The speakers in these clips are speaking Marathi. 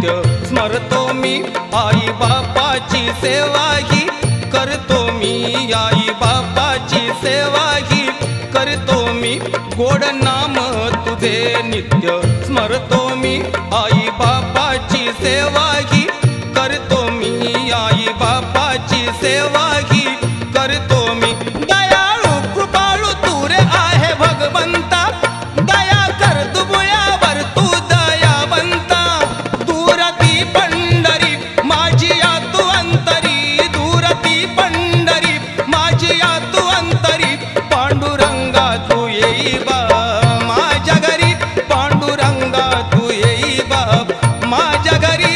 नित्य स्मरतो मी आई बापाची सेवा ही करतो मी आई बापाची सेवा ही करतो मी गोड नाम तुझे नित्य स्मरतो मी आई बापाची सेवा ही करतो मी आई बापाची सेवा ही करतो मी दयाळू कृपाळू तू रे आहे भगवंता दया कर तू बुळ्यावर तू दयावंता दूर ती पंढरी माझी या तू अंतरी दूर ती पंढरी माझी या तू अंतरी पांडुरंगा तू येई बा माझ्या घरी पांडुरंगा तू येई बा माझ्या घरी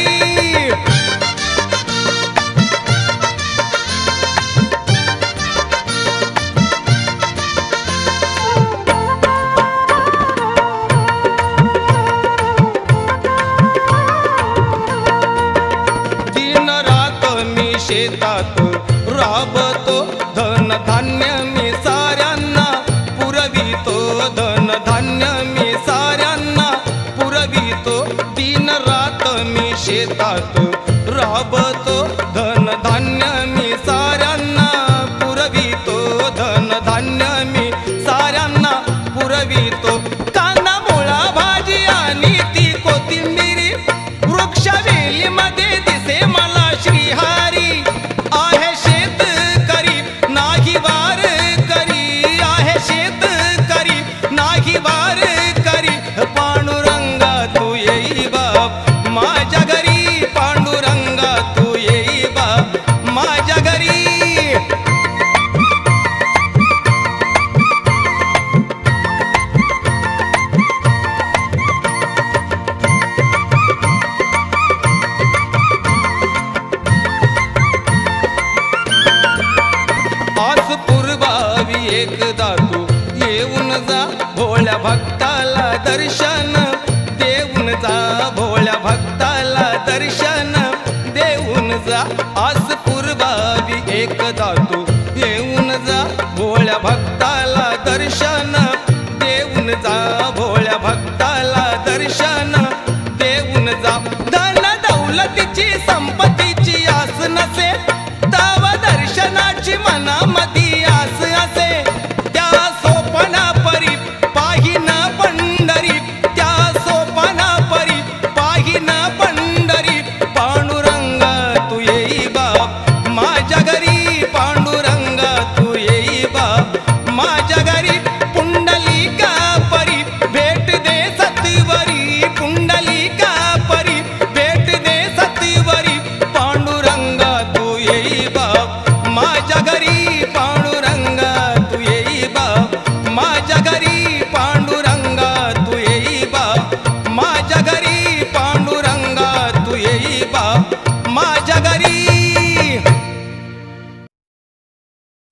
शेतात राबतो धन धान्य मी साऱ्यांना पुरवितो धन धान्य मी साऱ्यांना पुरवितो दिन रात मी शेतात राबतो धन धान्य मी साऱ्यांना पुरवितो धन धान्य मी साऱ्यांना पुरवितो कांदा मुळा भाजी आणि ती कोथिंबिरी वृक्ष वेलीमध्ये दिसे मला श्रीहरी आहे शेतकरी नाही वार करी आहे शेतकरी नाही वार करी पांडुरंगा तू येई बाप माझ्या घरी पांडुरंगा तू येई बाप माझ्या घरी आज पूर्वावी एकदा तू येऊन जा भोळ्या भक्ताला दर्शन देऊन जा भोळ्या भक्ताला दर्शन देऊन जा आज पूर्वावी एकदा तू येऊन जा भोळ्या भक्ताला दर्शन